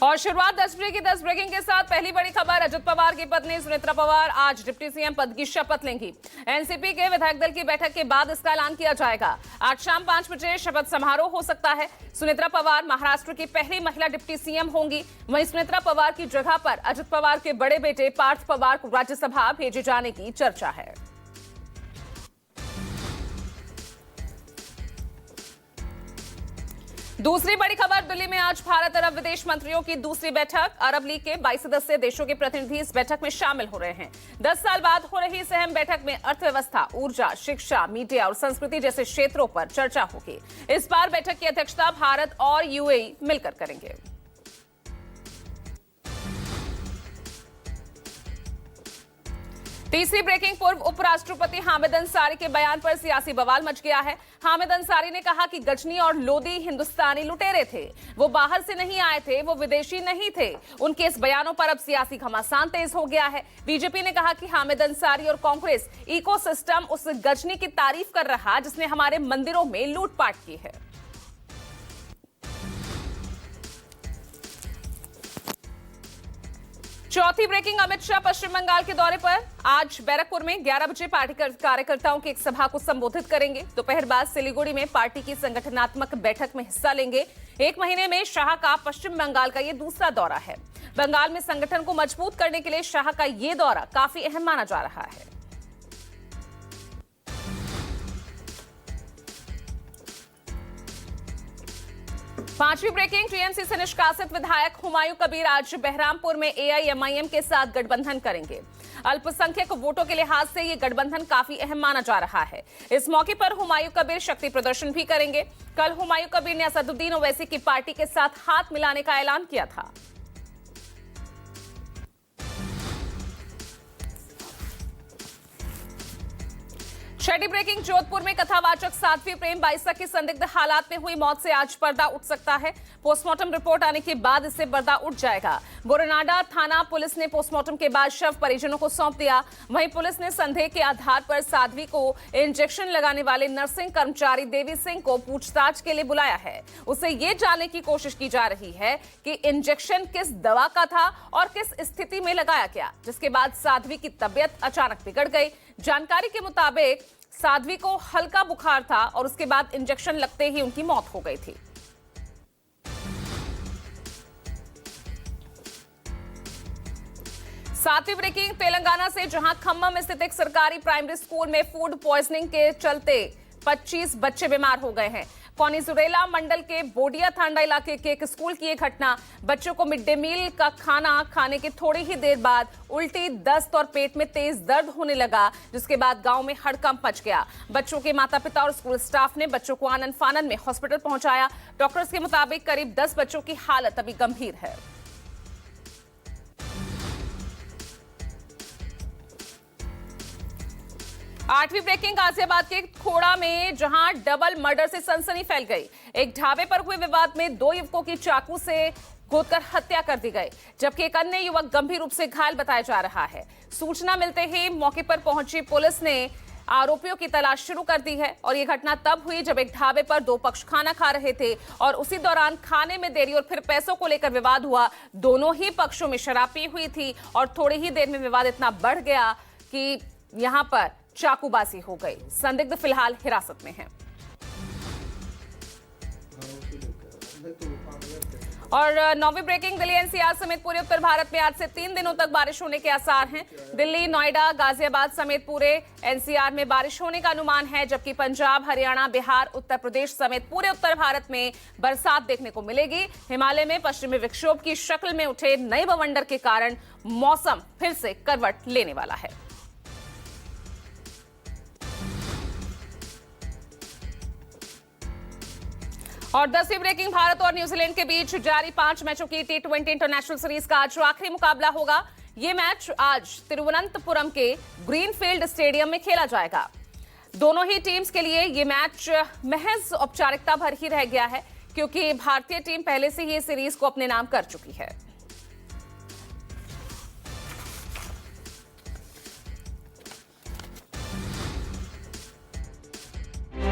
और शुरुआत 10 बजे की 10 ब्रेकिंग के साथ पहली बड़ी खबर। अजित पवार की पत्नी सुनेत्रा पवार आज डिप्टी सीएम पद की शपथ लेंगी। एनसीपी के विधायक दल की बैठक के बाद इसका ऐलान किया जाएगा। आज शाम 5 बजे शपथ समारोह हो सकता है। सुनेत्रा पवार महाराष्ट्र की पहली महिला डिप्टी सीएम होंगी। वहीं सुनेत्रा पवार की जगह पर अजित पवार के बड़े बेटे पार्थ पवार को राज्यसभा भेजे जाने की चर्चा है। दूसरी बड़ी खबर, दिल्ली में आज भारत अरब विदेश मंत्रियों की दूसरी बैठक। अरब लीग के 22 सदस्य देशों के प्रतिनिधि इस बैठक में शामिल हो रहे हैं। 10 साल बाद हो रही इस अहम बैठक में अर्थव्यवस्था, ऊर्जा, शिक्षा, मीडिया और संस्कृति जैसे क्षेत्रों पर चर्चा होगी। इस बार बैठक की अध्यक्षता भारत और यूएई मिलकर करेंगे। तीसरी ब्रेकिंग, पूर्व उपराष्ट्रपति हामिद अंसारी के बयान पर सियासी बवाल मच गया है। हामिद अंसारी ने कहा कि गजनी और लोदी हिंदुस्तानी लुटेरे थे, वो बाहर से नहीं आए थे, वो विदेशी नहीं थे। उनके इस बयानों पर अब सियासी घमासान तेज हो गया है। बीजेपी ने कहा कि हामिद अंसारी और कांग्रेस इकोसिस्टम उस गजनी की तारीफ कर रहा जिसने हमारे मंदिरों में लूटपाट की है। चौथी ब्रेकिंग, अमित शाह पश्चिम बंगाल के दौरे पर। आज बैरकपुर में 11 बजे पार्टी कार्यकर्ताओं की एक सभा को संबोधित करेंगे। दोपहर बाद सिलीगुड़ी में पार्टी की संगठनात्मक बैठक में हिस्सा लेंगे। 1 महीने में शाह का पश्चिम बंगाल का ये दूसरा दौरा है। बंगाल में संगठन को मजबूत करने के लिए शाह का ये दौरा काफी अहम माना जा रहा है। पांचवी ब्रेकिंग, टीएमसी से निष्कासित विधायक हुमायूं कबीर आज बहरामपुर में एआईएमआईएम के साथ गठबंधन करेंगे। अल्पसंख्यक वोटों के लिहाज से ये गठबंधन काफी अहम माना जा रहा है। इस मौके पर हुमायूं कबीर शक्ति प्रदर्शन भी करेंगे। कल हुमायूं कबीर ने असदुद्दीन ओवैसी की पार्टी के साथ हाथ मिलाने का ऐलान किया था। छठी ब्रेकिंग, जोधपुर में कथावाचक साध्वी प्रेम बाइसा की संदिग्ध हालात में हुई मौत से आज पर्दा उठ सकता है। पोस्टमार्टम रिपोर्ट आने के बाद इससे पर्दा उठ जाएगा। बोरनाडा थाना पुलिस ने पोस्टमार्टम के बाद शव परिजनों को सौंप दिया। वहीं पुलिस ने संदेह के आधार पर साध्वी को इंजेक्शन लगाने वाले नर्सिंग कर्मचारी देवी सिंह को पूछताछ के लिए बुलाया है। उसे ये जानने की कोशिश की जा रही है कि इंजेक्शन किस दवा का था और किस स्थिति में लगाया गया, जिसके बाद साध्वी की तबीयत अचानक बिगड़ गई। जानकारी के मुताबिक साध्वी को हल्का बुखार था और उसके बाद इंजेक्शन लगते ही उनकी मौत हो गई थी। सातवीं ब्रेकिंग, तेलंगाना से जहां खम्मम स्थित एक सरकारी प्राइमरी स्कूल में फूड पॉइजनिंग के चलते 25 बच्चे बीमार हो गए हैं। कोनीजुरेला मंडल के बोडिया थांडा इलाके के एक स्कूल की यह घटना। बच्चों को मिड डे मील का खाना खाने के थोड़ी ही देर बाद उल्टी, दस्त और पेट में तेज दर्द होने लगा, जिसके बाद गांव में हड़कंप मच गया। बच्चों के माता पिता और स्कूल स्टाफ ने बच्चों को आनन फानन में हॉस्पिटल पहुंचाया। डॉक्टर्स के मुताबिक करीब 10 बच्चों की हालत अभी गंभीर है। आठवीं ब्रेकिंग, गाजियाबाद के खोड़ा में जहां डबल मर्डर से सनसनी फैल गई। एक ढाबे पर हुए विवाद में 2 युवकों की चाकू से गोदकर हत्या कर दी गई, जबकि एक अन्य युवक गंभीर रूप से घायल बताया जा रहा है। सूचना मिलते ही मौके पर पहुंची पुलिस ने आरोपियों की तलाश शुरू कर दी है। और यह घटना तब हुई जब एक ढाबे पर 2 पक्ष खाना खा रहे थे और उसी दौरान खाने में देरी और फिर पैसों को लेकर विवाद हुआ। दोनों ही पक्षों में शराब पी हुई थी और थोड़ी ही देर में विवाद इतना बढ़ गया कि यहां पर चाकूबाजी हो गई। संदिग्ध फिलहाल हिरासत में है। और 9वीं ब्रेकिंग, दिल्ली एनसीआर समेत पूरे उत्तर भारत में आज से 3 दिनों तक बारिश होने के आसार हैं। दिल्ली, नोएडा, गाजियाबाद समेत पूरे एनसीआर में बारिश होने का अनुमान है, जबकि पंजाब, हरियाणा, बिहार, उत्तर प्रदेश समेत पूरे उत्तर भारत में बरसात देखने को मिलेगी। हिमालय में पश्चिमी विक्षोभ की शक्ल में उठे नए बवंडर के कारण मौसम फिर से करवट लेने वाला है। और 10वीं ब्रेकिंग, भारत और न्यूजीलैंड के बीच जारी 5 मैचों की T20 इंटरनेशनल सीरीज का आज आखिरी मुकाबला होगा। ये मैच आज तिरुवनंतपुरम के ग्रीनफील्ड स्टेडियम में खेला जाएगा। दोनों ही टीम्स के लिए ये मैच महज औपचारिकता भर ही रह गया है, क्योंकि भारतीय टीम पहले से ही इस सीरीज को अपने नाम कर चुकी है।